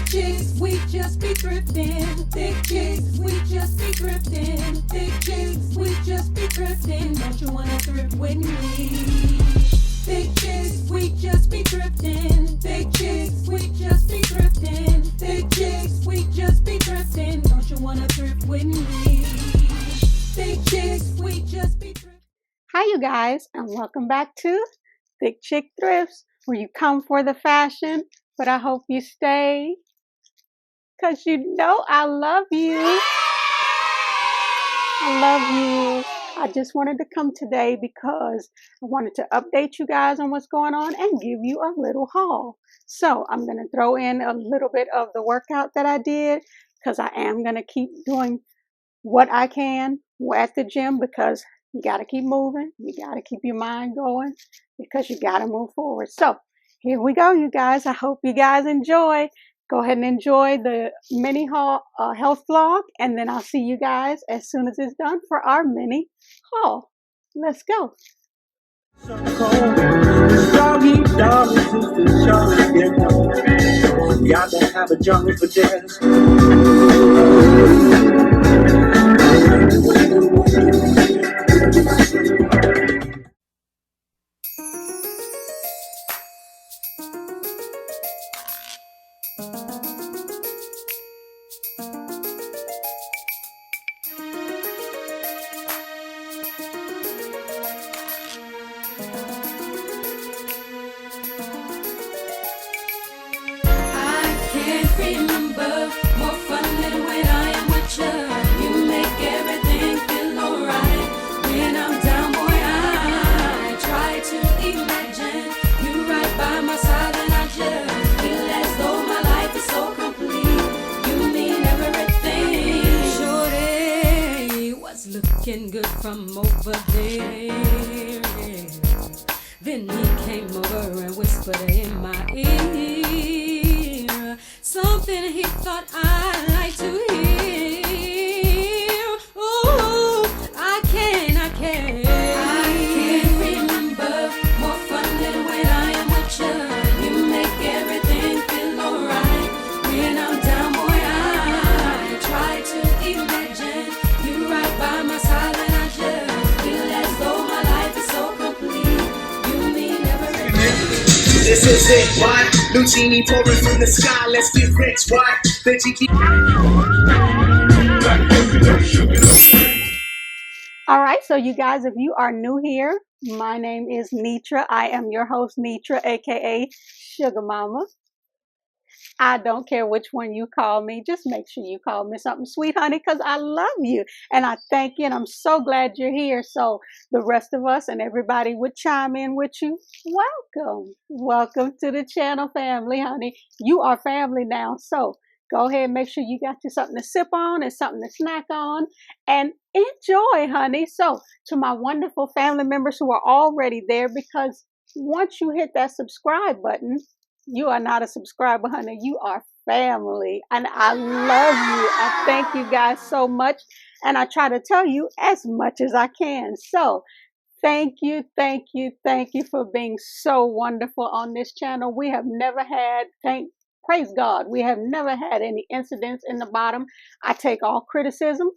chicks, we just be thrifting. Thick chicks, we just be thrifting. Thick chicks, we just be thrifting. Don't you wanna thrift with me? Thick chicks, we just be thrifting. Thick chicks, we just be thrifting. Thick chicks, we just be thrifting. Don't you wanna thrift with me? Thick chicks, we just be thrifting. Hi, you guys, and welcome back to ThiChicThrifts, where you come for the fashion, but I hope you stay, because you know I love you. I love you. I just wanted to come today because I wanted to update you guys on what's going on and give you a little haul. So I'm going to throw in a little bit of the workout that I did, because I am going to keep doing what I can at the gym, because you got to keep moving. You got to keep your mind going, because you got to move forward. So here we go, you guys. I hope you guys enjoy. Go ahead and enjoy the mini haul, health vlog, and then I'll see you guys as soon as it's done for our mini haul. Let's go. Got to have a jungle for dance. Looking good from over there. Then he came over and whispered in my ear something he thought I'd like to hear. Ooh, I can't remember more fun than when I am with you. You make everything feel alright. When I'm down, boy, I try to imagine you right by my side, and I just feel as though my life is so complete. You mean everything. This is it, what? Lucini pouring from the sky, let's get rich, what? All right, so you guys, if you are new here, my name is Nitra. I am your host, Nitra, aka Sugar Mama. I don't care which one you call me. Just make sure you call me something sweet, honey, because I love you. And I thank you, and I'm so glad you're here. So the rest of us and everybody would chime in with you. Welcome. Welcome to the channel, family, honey. You are family now. So go ahead and make sure you got you something to sip on and something to snack on and enjoy, honey. So to my wonderful family members who are already there, because once you hit that subscribe button, you are not a subscriber, honey. You are family. And I love you. I thank you guys so much. And I try to tell you as much as I can. So thank you for being so wonderful on this channel. We have never had, praise God, we have never had any incidents in the bottom. I take all criticism.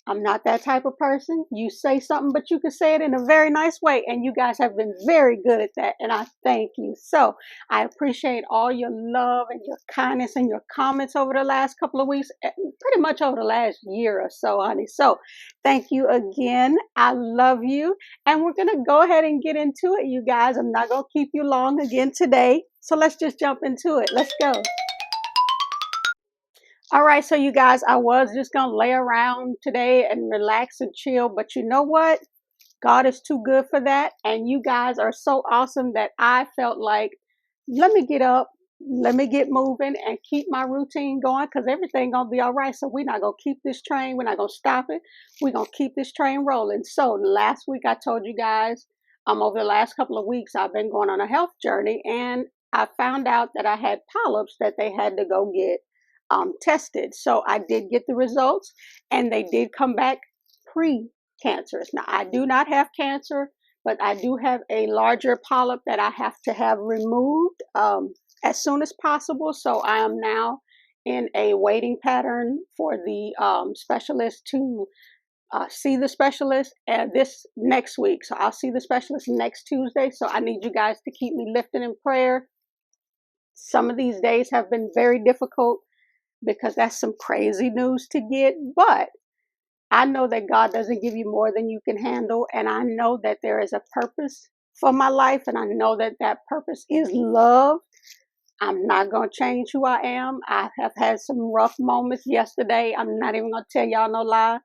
I'm not that type of person. You say something, but you can say it in a very nice way. And you guys have been very good at that. And I thank you. So I appreciate all your love and your kindness and your comments over the last couple of weeks, pretty much over the last year or so, honey. So thank you again. I love you. And we're going to go ahead and get into it, you guys. I'm not going to keep you long again today. So let's just jump into it. Let's go. All right, so you guys, I was just going to lay around today and relax and chill, but you know what? God is too good for that, and you guys are so awesome that I felt like, let me get up, let me get moving and keep my routine going, because everything going to be all right. So we're not going to keep this train. We're not going to stop it. We're going to keep this train rolling. So last week I told you guys, over the last couple of weeks, I've been going on a health journey, and I found out that I had polyps that they had to go get tested. So I did get the results, and they did come back pre-cancerous. Now, I do not have cancer, but I do have a larger polyp that I have to have removed. as soon as possible. So I am now in a waiting pattern for the specialist to see the specialist this next week. So I'll see the specialist next Tuesday. So I need you guys to keep me lifted in prayer. Some of these days have been very difficult because that's some crazy news to get, but I know that God doesn't give you more than you can handle, and I know that there is a purpose for my life, and I know that that purpose is love. I'm not going to change who I am. I have had some rough moments yesterday. I'm not even going to tell y'all no lie. It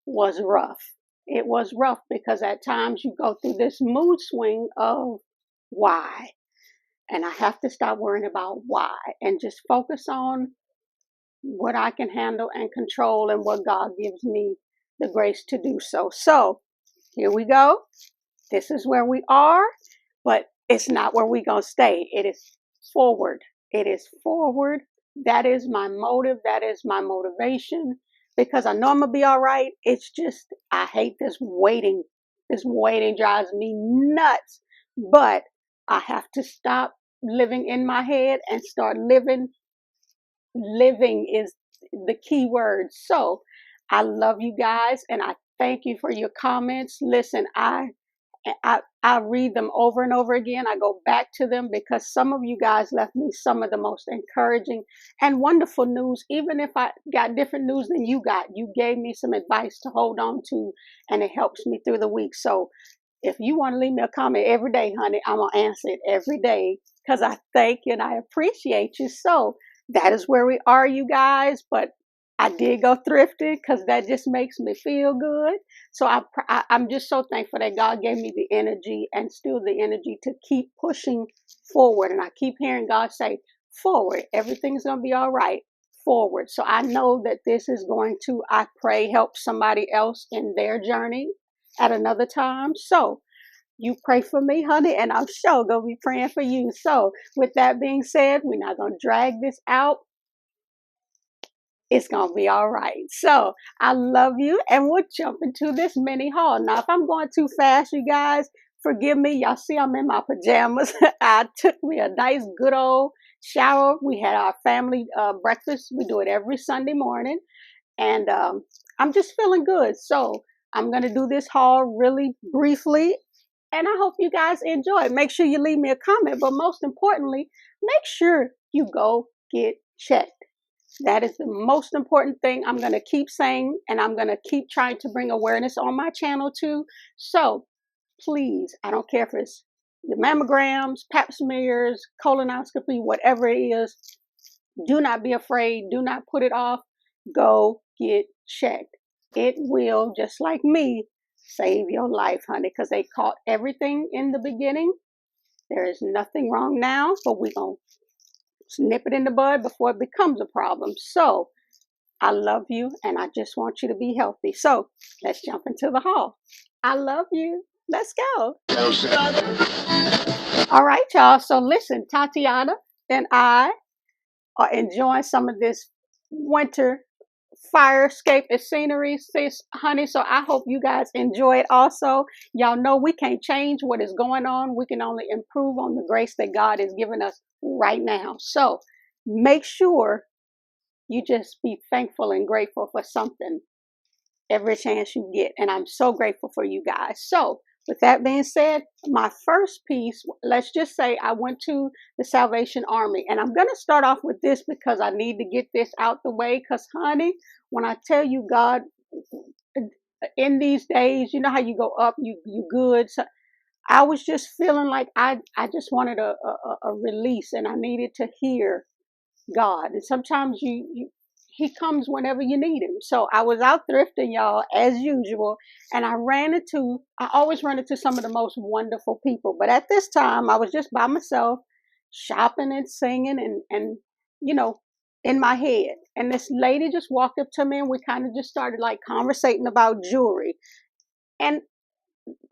was rough. It was rough because at times you go through this mood swing of why. And I have to stop worrying about why and just focus on what I can handle and control and what God gives me the grace to do so. So here we go. This is where we are, but it's not where we're going to stay. It is forward. It is forward. That is my motive. That is my motivation because I know I'm going to be all right. It's just, I hate this waiting. This waiting drives me nuts, but I have to stop living in my head and start living. Living is the key word. So I love you guys and I thank you for your comments. Listen, I read them over and over again. I go back to them because some of you guys left me some of the most encouraging and wonderful news. Even if I got different news than you got, you gave me some advice to hold on to and it helps me through the week. So if you want to leave me a comment every day, honey, I'm going to answer it every day because I thank you and I appreciate you. So that is where we are, you guys. But I did go thrifting because that just makes me feel good. So I'm just so thankful that God gave me the energy and still the energy to keep pushing forward. And I keep hearing God say, forward, everything's going to be all right, forward. So I know that this is going to, I pray, help somebody else in their journey at another time. So you pray for me, honey, and I'm sure going to be praying for you. So with that being said, we're not going to drag this out. It's going to be all right. So I love you, and we'll jump into this mini haul. Now, if I'm going too fast, you guys, forgive me. Y'all see I'm in my pajamas. I took me a nice, good old shower. We had our family breakfast. We do it every Sunday morning, and I'm just feeling good. So I'm going to do this haul really briefly, and I hope you guys enjoy it. Make sure you leave me a comment, but most importantly, make sure you go get checked. That is the most important thing I'm going to keep saying, and I'm going to keep trying to bring awareness on my channel too. So please, I don't care if it's your mammograms, pap smears, colonoscopy, whatever it is, do not be afraid. Do not put it off. Go get checked. It will, just like me, save your life, honey, because they caught everything in the beginning. There is nothing wrong now, but we're going to nip it in the bud before it becomes a problem. So I love you and I just want you to be healthy. So let's jump into the haul. I love you. Let's go. All right, y'all. So listen, Tatiana and I are enjoying some of this winter fire escape and scenery, sis, honey. So I hope you guys enjoy it also. Y'all know we can't change what is going on. We can only improve on the grace that God is giving us right now. So make sure you just be thankful and grateful for something every chance you get. And I'm so grateful for you guys. So with that being said, my first piece, let's just say I went to the Salvation Army. And I'm going to start off with this because I need to get this out the way. Because, honey, when I tell you God, in these days, you know how you go up, you good. So I was just feeling like I just wanted a release, and I needed to hear God. And sometimes he comes whenever you need him. So I was out thrifting, y'all, as usual, and I always run into some of the most wonderful people. But at this time, I was just by myself, shopping and singing and you know, in my head. And this lady just walked up to me, and we kind of just started like conversating about jewelry. And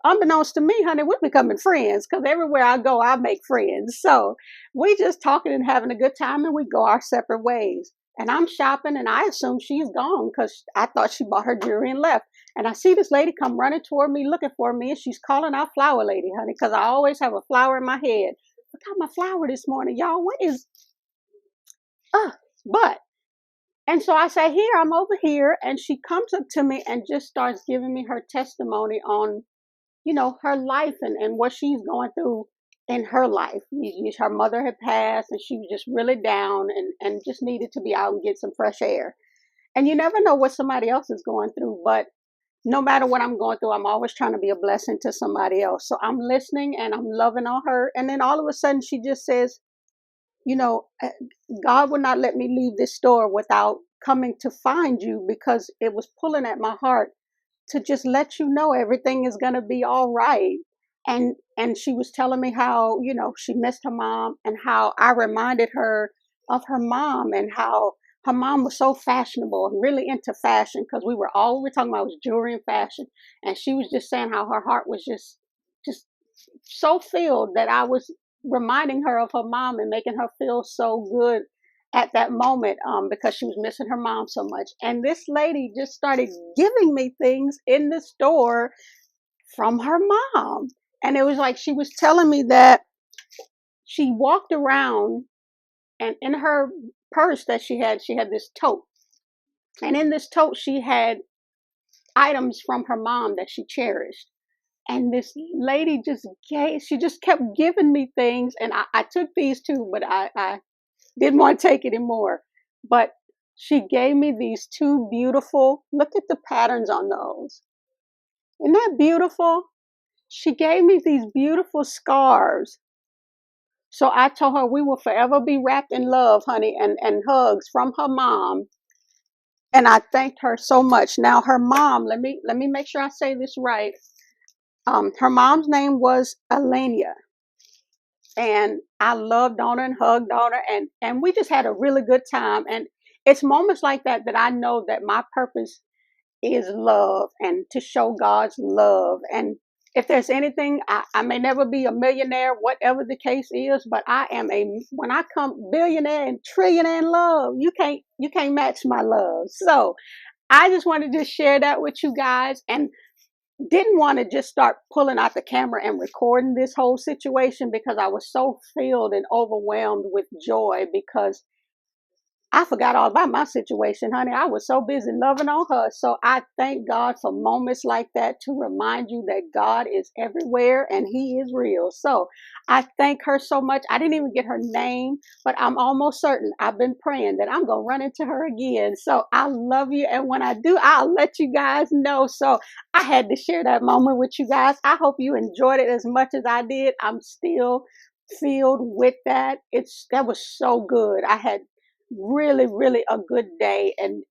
unbeknownst to me, honey, we're becoming friends because everywhere I go, I make friends. So we just talking and having a good time, and we go our separate ways. And I'm shopping, and I assume she's gone because I thought she bought her jewelry and left. And I see this lady come running toward me, looking for me, and she's calling out Flower Lady, honey, because I always have a flower in my head forgot my flower this morning, y'all. What is, but, and so I say, here, I'm over here. And she comes up to me and just starts giving me her testimony on, her life and what she's going through in her life. Her mother had passed and she was just really down and just needed to be out and get some fresh air. And you never know what somebody else is going through, but no matter what I'm going through, I'm always trying to be a blessing to somebody else. So I'm listening and I'm loving on her. And then all of a sudden she just says, God will not let me leave this store without coming to find you, because it was pulling at my heart to just let you know everything is going to be all right. And she was telling me how, she missed her mom and how I reminded her of her mom and how her mom was so fashionable and really into fashion, because we were talking about was jewelry and fashion. And she was just saying how her heart was just so filled that I was reminding her of her mom and making her feel so good at that moment, because she was missing her mom so much. And this lady just started giving me things in the store from her mom. And it was like she was telling me that she walked around and in her purse that she had this tote. And in this tote, she had items from her mom that she cherished. And this lady she just kept giving me things. And I took these too, but I didn't want to take anymore. But she gave me these two beautiful, look at the patterns on those. Isn't that beautiful? She gave me these beautiful scarves. So I told her we will forever be wrapped in love, honey, and hugs from her mom. And I thanked her so much. Now her mom, let me make sure I say this right. Her mom's name was Alenia. And I loved on her and hugged on her, and we just had a really good time. And it's moments like that I know that my purpose is love and to show God's love. And if there's anything, I may never be a millionaire, whatever the case is, but I am when I come billionaire and trillionaire in love, you can't match my love. So I just wanted to share that with you guys, and didn't want to just start pulling out the camera and recording this whole situation, because I was so filled and overwhelmed with joy, because I forgot all about my situation, honey. I was so busy loving on her. So I thank God for moments like that to remind you that God is everywhere and he is real. So I thank her so much. I didn't even get her name, but I'm almost certain I've been praying that I'm going to run into her again. So I love you. And when I do, I'll let you guys know. So I had to share that moment with you guys. I hope you enjoyed it as much as I did. I'm still filled with that. That was so good. I had really, really a good day, and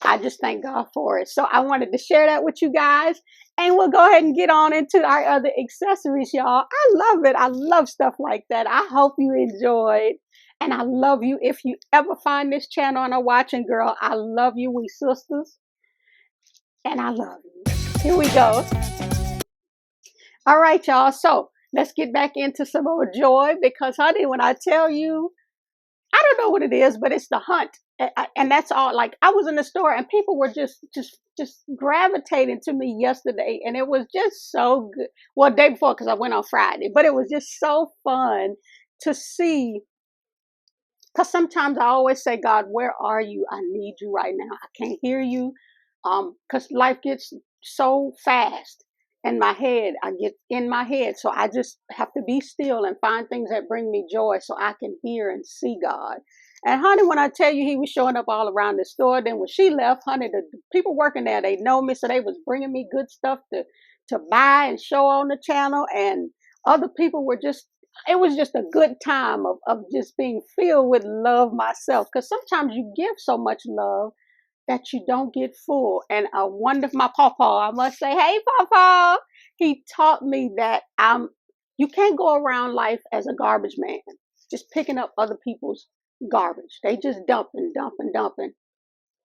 I just thank God for it. So I wanted to share that with you guys, and we'll go ahead and get on into our other accessories, y'all. I love it. I love stuff like that. I hope you enjoyed, and I love you. If you ever find this channel and are watching, girl, I love you. We sisters, and I love you. Here we go. All right, y'all. So let's get back into some more joy, because honey, when I tell you, I don't know what it is, but it's the hunt. And that's all. Like, I was in the store and people were just gravitating to me yesterday. And it was just so good. Well, day before, because I went on Friday, but it was just so fun to see. Because sometimes I always say, God, where are you? I need you right now. I can't hear you. Because life gets so fast. In my head, I get in my head. So I just have to be still and find things that bring me joy so I can hear and see God. And honey, when I tell you he was showing up all around the store, then when she left, honey, the people working there, they know me. So they was bringing me good stuff to buy and show on the channel. And other people were it was just a good time of just being filled with love myself. Because sometimes you give so much love that you don't get full. And a wonderful, my pawpaw, I must say, hey, pawpaw, he taught me that you can't go around life as a garbage man, just picking up other people's garbage. They just dumping.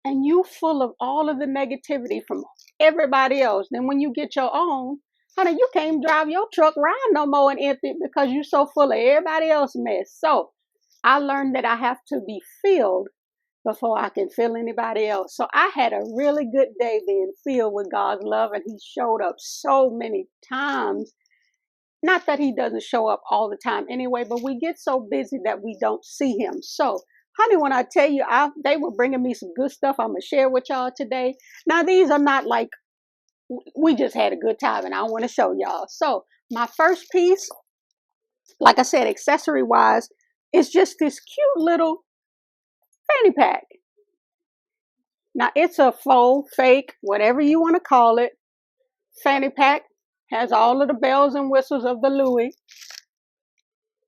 And you full of all of the negativity from everybody else. Then when you get your own, honey, you can't drive your truck around no more and empty because you're so full of everybody else's mess. So I learned that I have to be filled before I can feel anybody else. So I had a really good day being filled with God's love, and he showed up so many times. Not that he doesn't show up all the time anyway, but we get so busy that we don't see him. So, honey, when I tell you, they were bringing me some good stuff I'm going to share with y'all today. Now, these are not like, we just had a good time and I want to show y'all. So, my first piece, like I said, accessory wise, is just this cute little fanny pack. Now, it's a faux, fake, whatever you want to call it, fanny pack. Has all of the bells and whistles of the Louis.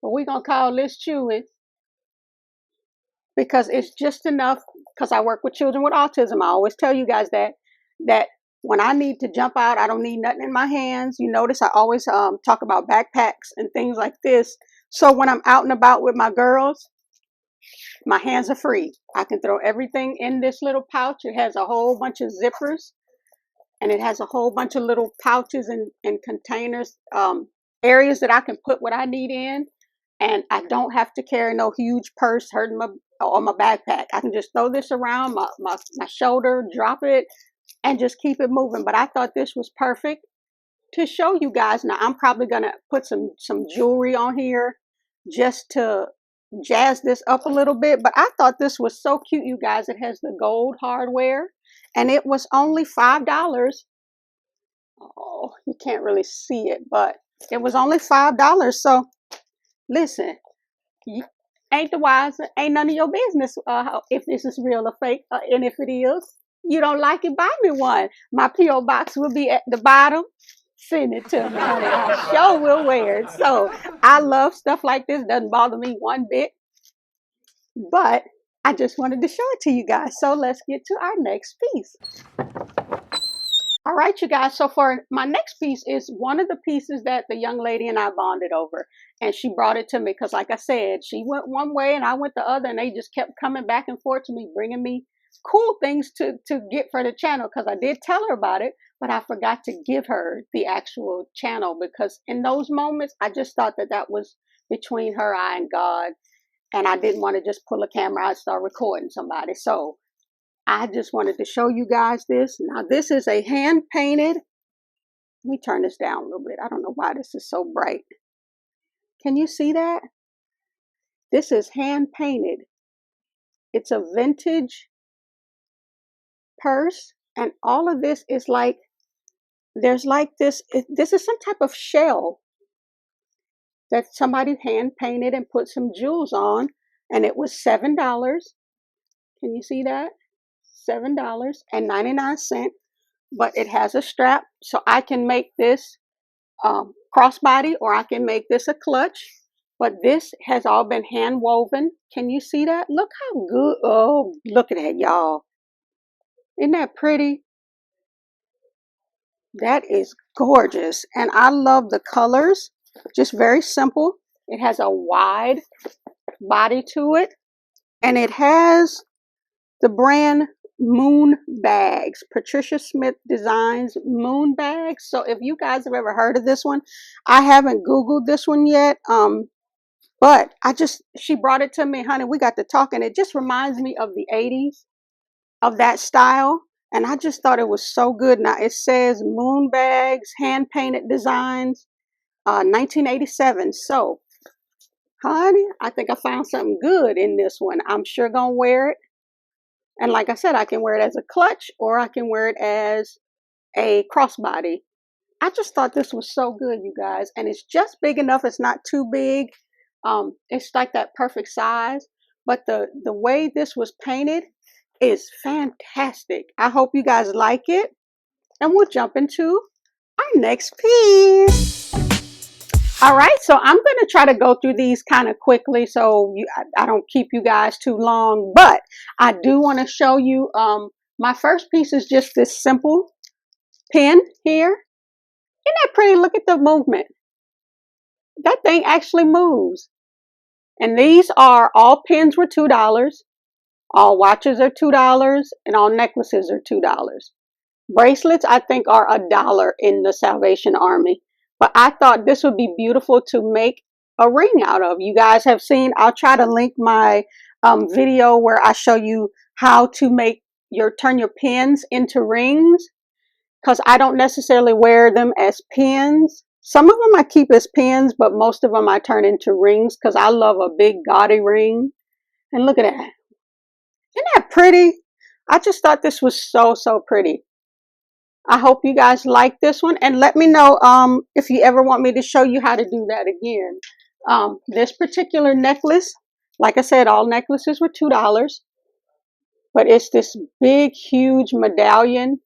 But we're going to call this Chewy because it's just enough, because I work with children with autism. I always tell you guys that when I need to jump out, I don't need nothing in my hands. You notice I always talk about backpacks and things like this. So when I'm out and about with my girls, my hands are free. I can throw everything in this little pouch. It has a whole bunch of zippers. And it has a whole bunch of little pouches and containers, areas that I can put what I need in. And I don't have to carry no huge purse hurting my backpack. I can just throw this around my shoulder, drop it, and just keep it moving. But I thought this was perfect to show you guys. Now, I'm probably going to put some jewelry on here just to jazz this up a little bit. But I thought this was so cute, you guys. It has the gold hardware. And it was only $5. Oh, you can't really see it, but it was only $5. So, listen, ain't none of your business if this is real or fake. And if it is, you don't like it, buy me one. My P.O. box will be at the bottom. Send it to me, honey. I sure will wear it. So, I love stuff like this. Doesn't bother me one bit. But I just wanted to show it to you guys. So let's get to our next piece. All right, you guys. So for my next piece is one of the pieces that the young lady and I bonded over. And she brought it to me because, like I said, she went one way and I went the other. And they just kept coming back and forth to me, bringing me cool things to get for the channel. Because I did tell her about it, but I forgot to give her the actual channel. Because in those moments, I just thought that was between her, I, and God. And I didn't want to just pull a camera out and start recording somebody. So I just wanted to show you guys this. Now, this is a hand-painted. Let me turn this down a little bit. I don't know why this is so bright. Can you see that? This is hand-painted. It's a vintage purse. And all of this is like, there's like this. This is some type of shell that somebody hand painted and put some jewels on, and it was $7. Can you see that? $7.99. But it has a strap, so I can make this crossbody or I can make this a clutch. But this has all been hand woven. Can you see that? Look how good. Oh, look at that, y'all. Isn't that pretty? That is gorgeous. And I love the colors. Just very simple. It has a wide body to it. And it has the brand Moon Bags. Patricia Smith Designs Moon Bags. So if you guys have ever heard of this one, I haven't Googled this one yet. But she brought it to me, honey. We got to talking. It just reminds me of the 80s, of that style. And I just thought it was so good. Now it says Moon Bags, hand painted designs. 1987. So, honey, I think I found something good in this one. I'm sure gonna wear it. And like I said, I can wear it as a clutch or I can wear it as a crossbody. I just thought this was so good, you guys. And it's just big enough. It's not too big. It's like that perfect size. But the way this was painted is fantastic. I hope you guys like it. And we'll jump into our next piece. All right, so I'm going to try to go through these kind of quickly so I don't keep you guys too long. But I do want to show you, my first piece is just this simple pin here. Isn't that pretty? Look at the movement. That thing actually moves. And these are, all pins were $2. All watches are $2. And all necklaces are $2. Bracelets, I think, are $1 in the Salvation Army. But I thought this would be beautiful to make a ring out of. You guys have seen, I'll try to link my video where I show you how to turn your pins into rings. Because I don't necessarily wear them as pins. Some of them I keep as pins, but most of them I turn into rings because I love a big gaudy ring. And look at that. Isn't that pretty? I just thought this was so, so pretty. I hope you guys like this one, and let me know if you ever want me to show you how to do that again. This particular necklace, like I said, all necklaces were $2, but it's this big, huge medallion,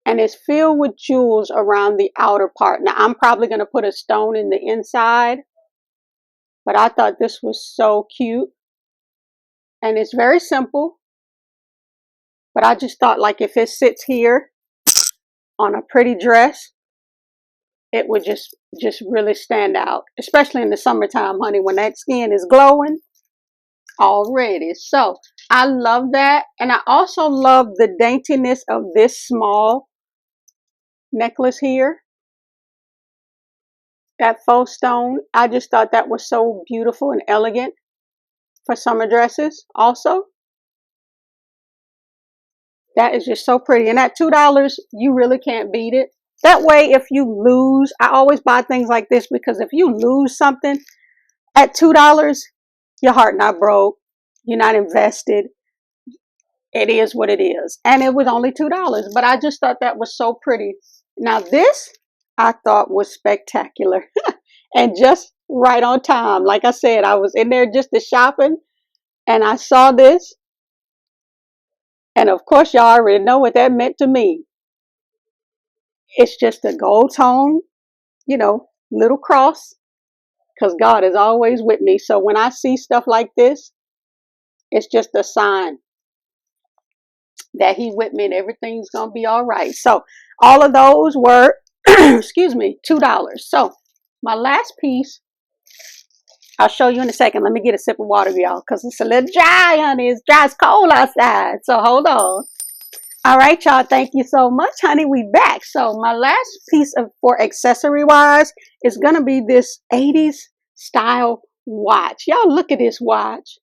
and it's filled with jewels around the outer part. Now, I'm probably going to put a stone in the inside, but I thought this was so cute, and it's very simple, but I just thought, like, if it sits here on a pretty dress, it would just really stand out, especially in the summertime, honey, when that skin is glowing already. So I love that. And I also love the daintiness of this small necklace here, that faux stone. I just thought that was so beautiful and elegant for summer dresses also. That is just so pretty. And at $2, you really can't beat it. That way, if you lose, I always buy things like this because if you lose something at $2, your heart not broke. You're not invested. It is what it is. And it was only $2, but I just thought that was so pretty. Now this, I thought was spectacular and just right on time. Like I said, I was in there just to shopping and I saw this. And of course, y'all already know what that meant to me. It's just a gold tone, you know, little cross, because God is always with me. So when I see stuff like this, it's just a sign that He's with me and everything's going to be all right. So all of those were, excuse me, $2. So my last piece, I'll show you in a second. Let me get a sip of water, y'all, because it's a little dry, honey. It's dry, it's cold outside. So hold on. All right, y'all. Thank you so much, honey. We back. So my last piece of for accessory wise is going to be this 80s style watch. Y'all look at this watch.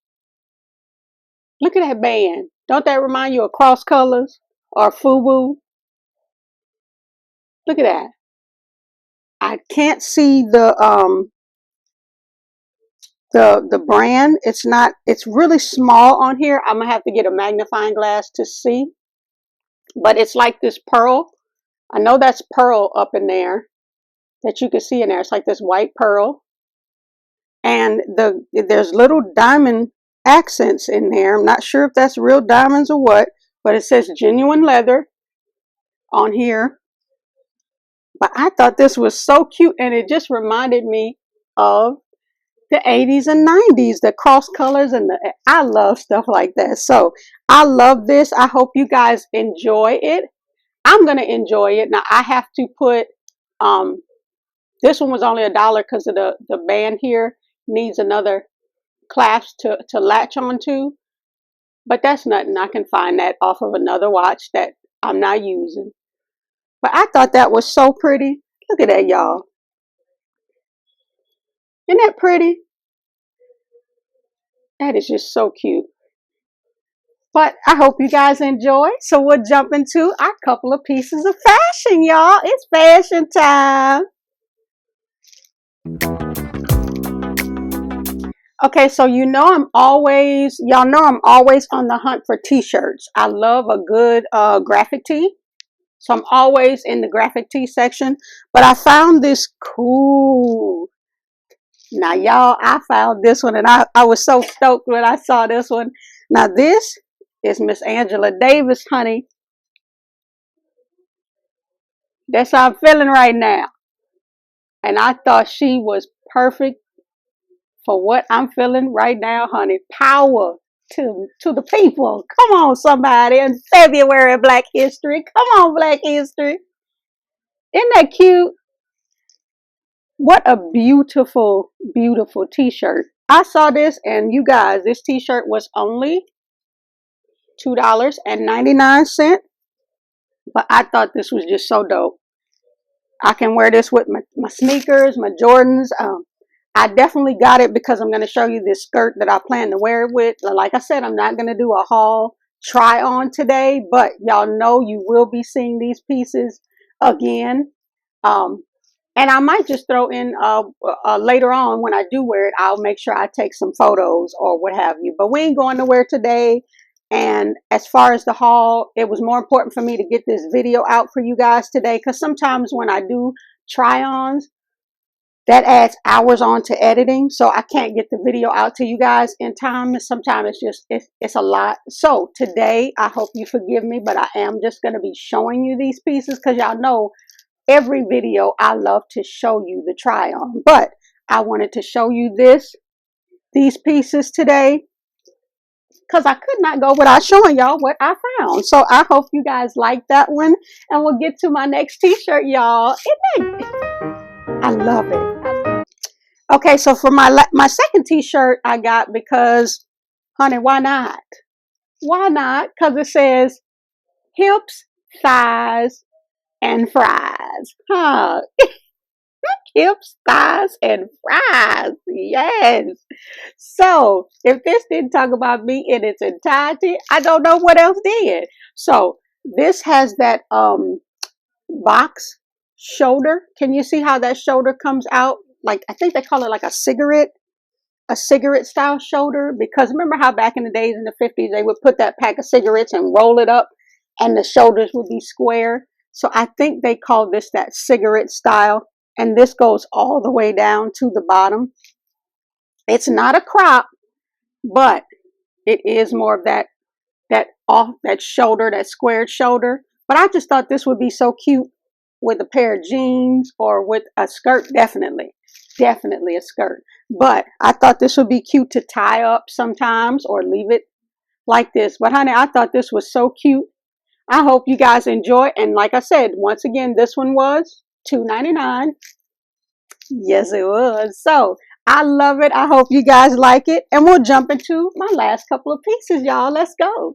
Look at that band. Don't that remind you of Cross Colors or FUBU? Look at that. I can't see the brand. It's really small on here. I'm gonna have to get a magnifying glass to see. But it's like this pearl. I know that's pearl up in there that you can see in there. It's like this white pearl. And there's little diamond accents in there. I'm not sure if that's real diamonds or what, but it says genuine leather on here. But I thought this was so cute, and it just reminded me of the 80s and 90s, the cross colors, and I love stuff like that. So I love this. I hope you guys enjoy it. I'm gonna enjoy it. Now I have to put this one was only $1 because of the band here needs another clasp to latch onto, but that's nothing. I can find that off of another watch that I'm not using. But I thought that was so pretty. Look at that, y'all. Isn't that pretty? That is just so cute. But I hope you guys enjoy. So we'll jump into our couple of pieces of fashion, y'all. It's fashion time. Okay, so y'all know I'm always on the hunt for t-shirts. I love a good graphic tee. So I'm always in the graphic tee section. But I found this cool. Now, y'all, I found this one and I was so stoked when I saw this one. Now, this is Miss Angela Davis, honey. That's how I'm feeling right now. And I thought she was perfect for what I'm feeling right now, honey. Power to the people. Come on, somebody. In February, Black History. Come on, Black History. Isn't that cute? What a beautiful, beautiful t-shirt. I saw this, and you guys, this t-shirt was only $2.99. But I thought this was just so dope. I can wear this with my sneakers, my Jordans. I definitely got it because I'm going to show you this skirt that I plan to wear it with. Like I said, I'm not going to do a haul try on today, but y'all know you will be seeing these pieces again. And I might just throw in later on when I do wear it, I'll make sure I take some photos or what have you. But we ain't going nowhere today. And as far as the haul, it was more important for me to get this video out for you guys today, because sometimes when I do try-ons, that adds hours on to editing, so I can't get the video out to you guys in time. Sometimes it's a lot. So today, I hope you forgive me, but I am just going to be showing you these pieces, because y'all know every video I love to show you the try on, but I wanted to show you these pieces today, because I could not go without showing y'all what I found. So I hope you guys like that one, and we'll get to my next t-shirt, y'all. I love it. Okay, so for my second t-shirt I got because, honey, why not? Why not? Because it says hips, thighs, and fries. Huh? Hips, thighs, and fries. Yes. So if this didn't talk about me in its entirety, I don't know what else did. So this has that box shoulder. Can you see how that shoulder comes out? Like, I think they call it like a cigarette style shoulder, because remember how back in the days in the 50s they would put that pack of cigarettes and roll it up and the shoulders would be square. So I think they call this that cigarette style, and this goes all the way down to the bottom. It's not a crop, but it is more of that shoulder, that squared shoulder. But I just thought this would be so cute with a pair of jeans or with a skirt. Definitely a skirt. But I thought this would be cute to tie up sometimes or leave it like this. But honey, I thought this was so cute. I hope you guys enjoy. And like I said, once again, this one was $2.99. Yes, it was. So I love it. I hope you guys like it. And we'll jump into my last couple of pieces, y'all. Let's go.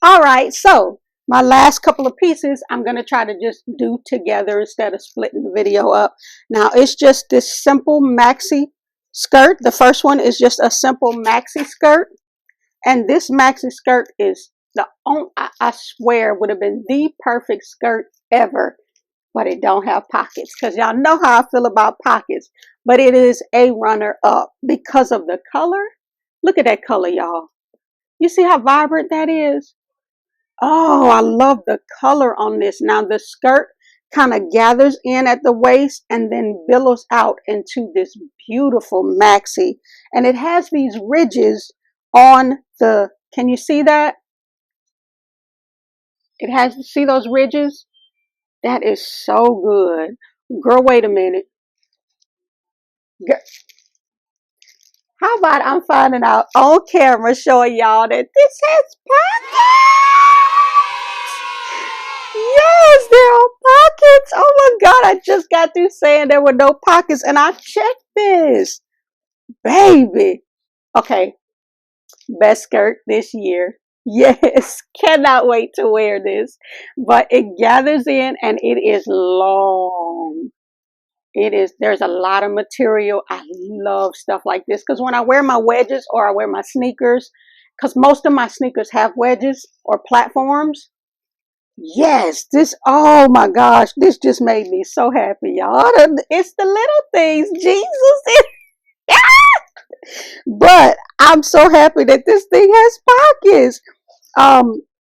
All right. So my last couple of pieces, I'm going to try to just do together instead of splitting the video up. Now, it's just this simple maxi skirt. The first one is just a simple maxi skirt. And this maxi skirt is I swear, would have been the perfect skirt ever. But it don't have pockets, because y'all know how I feel about pockets. But it is a runner up because of the color. Look at that color, y'all. You see how vibrant that is? Oh, I love the color on this. Now the skirt kind of gathers in at the waist and then billows out into this beautiful maxi. And it has these ridges on the, can you see that? It has, see those ridges? That is so good. Girl, wait a minute. Girl, how about I'm finding out on camera showing y'all that this has pockets? Yes, there are pockets. Oh my God, I just got through saying there were no pockets and I checked this. Baby. Okay, best skirt this year. Yes, cannot wait to wear this. But it gathers in and it is long. There's a lot of material. I love stuff like this, because when I wear my wedges or I wear my sneakers, because most of my sneakers have wedges or platforms. Yes, oh my gosh, this just made me so happy, y'all. It's the little things, Jesus. But I'm so happy that this thing has pockets.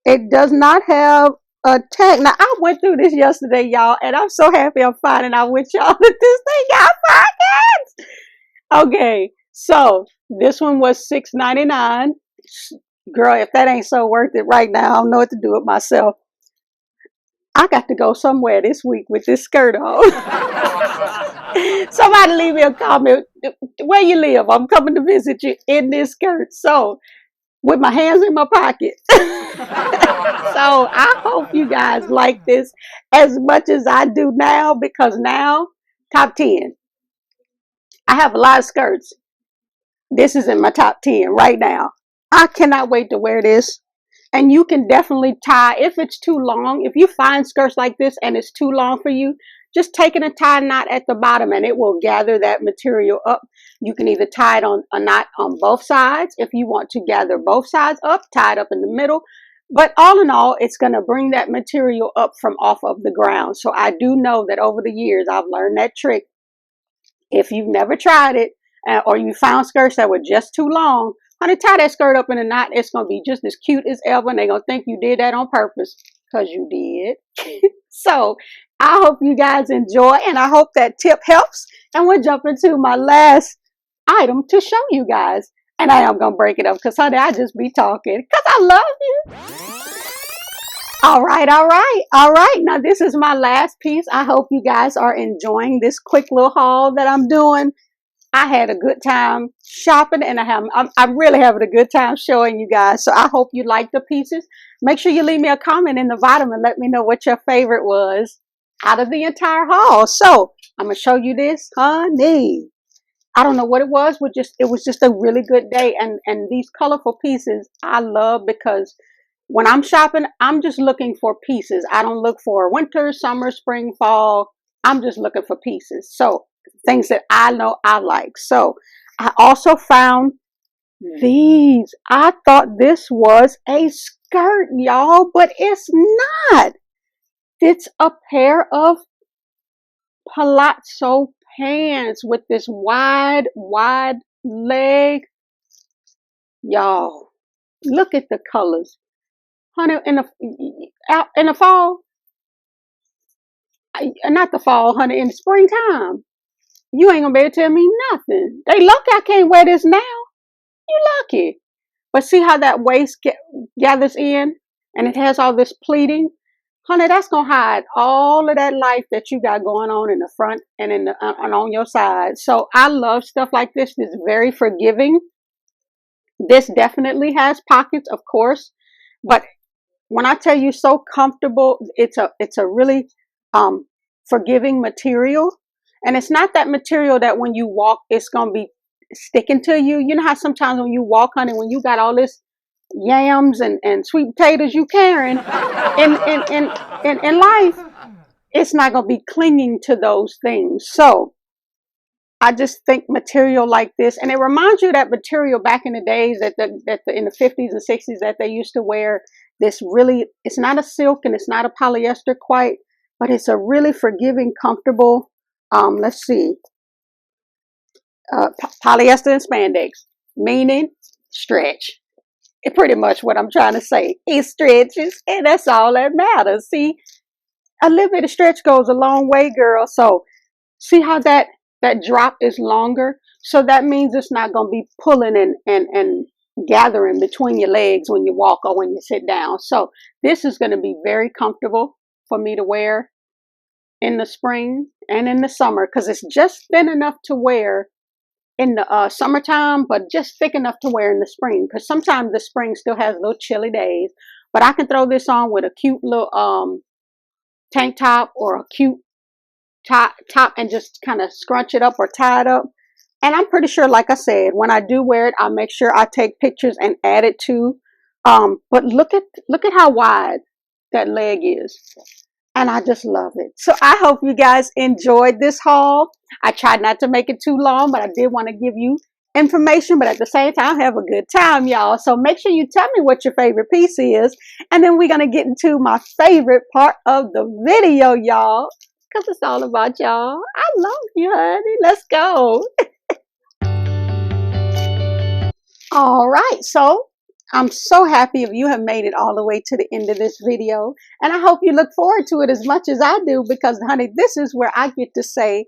It does not have a tag. Now, I went through this yesterday, y'all, and I'm so happy I'm finding out with y'all that this thing got pockets. Okay, so this one was $6.99. Girl, if that ain't so worth it right now, I don't know what to do with myself. I got to go somewhere this week with this skirt on. Somebody leave me a comment. Where you live? I'm coming to visit you in this skirt. So, with my hands in my pocket. So I hope you guys like this as much as I do now, because now, top 10. I have a lot of skirts. This is in my top 10 right now. I cannot wait to wear this. And you can definitely tie, if it's too long, if you find skirts like this and it's too long for you, just take a tie knot at the bottom and it will gather that material up. You can either tie it on a knot on both sides. If you want to gather both sides up, tie it up in the middle. But all in all, it's going to bring that material up from off of the ground. So I do know that over the years, I've learned that trick. If you've never tried it, or you found skirts that were just too long, honey, tie that skirt up in a knot. It's going to be just as cute as ever. And they're going to think you did that on purpose because you did. So I hope you guys enjoy, and I hope that tip helps. And we'll jump into my last item to show you guys. And I am going to break it up because, honey, I just be talking because I love you. All right. Now, this is my last piece. I hope you guys are enjoying this quick little haul that I'm doing. I had a good time shopping, and I'm really having a good time showing you guys. So I hope you like the pieces. Make sure you leave me a comment in the bottom and let me know what your favorite was out of the entire haul. So I'm going to show you this, honey. I don't know what it was, but it was just a really good day. And these colorful pieces I love because when I'm shopping, I'm just looking for pieces. I don't look for winter, summer, spring, fall. I'm just looking for pieces. So things that I know I like. So I also found these. I thought this was a skirt, y'all, but it's not. It's a pair of palazzo pants with this wide leg. Y'all, look at the colors. Honey, in the fall, not the fall, honey, in the springtime, you ain't gonna be able to tell me nothing. They lucky I can't wear this now. You lucky. But see how that waist gathers in and it has all this pleating? Honey, that's going to hide all of that life that you got going on in the front and and on your side. So I love stuff like this. It's very forgiving. This definitely has pockets, of course. But when I tell you so comfortable, it's a really forgiving material. And it's not that material that when you walk, it's going to be sticking to you. You know how sometimes when you walk, honey, when you got all this yams and sweet potatoes you carrying in life, it's not going to be clinging to those things. So I just think material like this, and it reminds you of that material back in the days in the 50s and 60s that they used to wear. This really, it's not a silk and it's not a polyester quite, but it's a really forgiving, comfortable, let's see, polyester and spandex, meaning stretch. It's pretty much what I'm trying to say. It stretches, and that's all that matters. See, a little bit of stretch goes a long way, girl. So see how that drop is longer? So that means it's not going to be pulling and gathering between your legs when you walk or when you sit down. So this is going to be very comfortable for me to wear in the spring and in the summer because it's just thin enough to wear in the summertime, but just thick enough to wear in the spring because sometimes the spring still has little chilly days. But I can throw this on with a cute little tank top or a cute top and just kind of scrunch it up or tie it up. And I'm pretty sure, like I said, when I do wear it, I'll make sure I take pictures and add it to. But look at how wide that leg is. And I just love it. So I hope you guys enjoyed this haul. I tried not to make it too long, but I did want to give you information, but at the same time, have a good time, y'all. So make sure you tell me what your favorite piece is. And then we're going to get into my favorite part of the video, y'all. Because it's all about y'all. I love you, honey. Let's go. All right. So I'm so happy if you have made it all the way to the end of this video. And I hope you look forward to it as much as I do because, honey, this is where I get to say,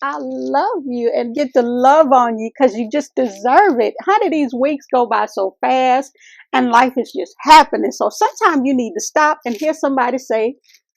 I love you and get to love on you because you just deserve it. Honey, these weeks go by so fast and life is just happening. So sometimes you need to stop and hear somebody say,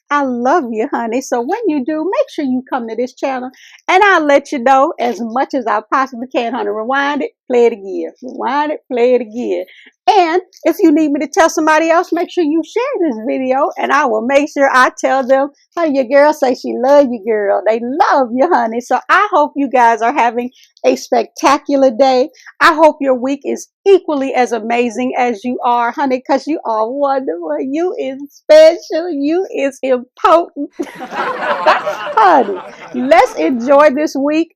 I love you, honey. So when you do, make sure you come to this channel and I'll let you know as much as I possibly can, honey. Rewind it, play it again. Rewind it, play it again. And if you need me to tell somebody else, make sure you share this video and I will make sure I tell them, hey, your girl say she love you, girl. They love you, honey. So I hope you guys are having a spectacular day. I hope your week is equally as amazing as you are, honey, because you are wonderful. You is special. You is important. Honey, let's enjoy this week.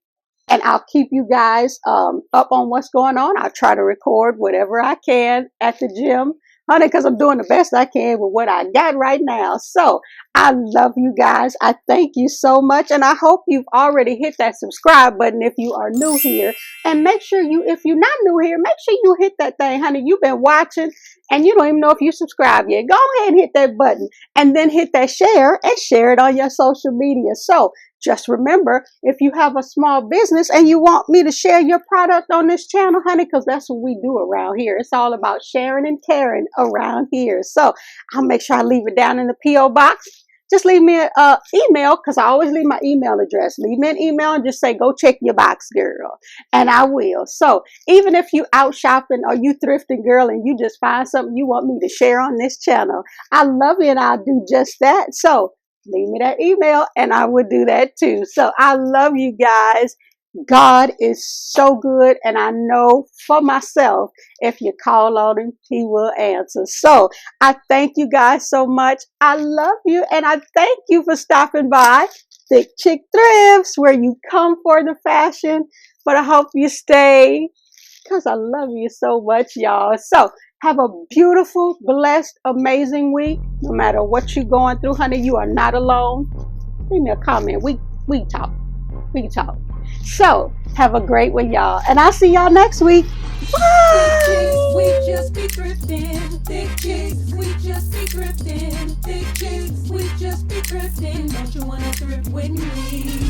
And I'll keep you guys up on what's going on. I'll try to record whatever I can at the gym. honey, because I'm doing the best I can with what I got right now. So I love you guys. I thank you so much. And I hope you've already hit that subscribe button if you are new here. And make sure if you're not new here, make sure you hit that thing, honey. You've been watching and you don't even know if you subscribe yet. Go ahead and hit that button and then hit that share and share it on your social media. So just remember, if you have a small business and you want me to share your product on this channel, honey, because that's what we do around here. It's all about sharing and caring around here. So I'll make sure I leave it down in the P.O. box. Just leave me an email, because I always leave my email address. Leave me an email and just say, go check your box, girl. And I will. So even if you out shopping or you thrifting, girl, and you just find something you want me to share on this channel, I love it and I'll do just that. So leave me that email and I would do that too. So I love you guys. God is so good, and I know for myself, if you call on him, he will answer. So I thank you guys so much. I love you, and I thank you for stopping by ThiChicThrifts, where you come for the fashion, but I hope you stay, because I love you so much, y'all. So have a beautiful, blessed, amazing week. No matter what you're going through, honey, you are not alone. Leave me a comment. We talk. We can talk. So have a great one, y'all, and I'll see y'all next week. Bye. Thick chicks, we just be thrifting. Thick chicks, we just be thrifting. Thick chicks, we just be thrifting. Don't you wanna thrift with me?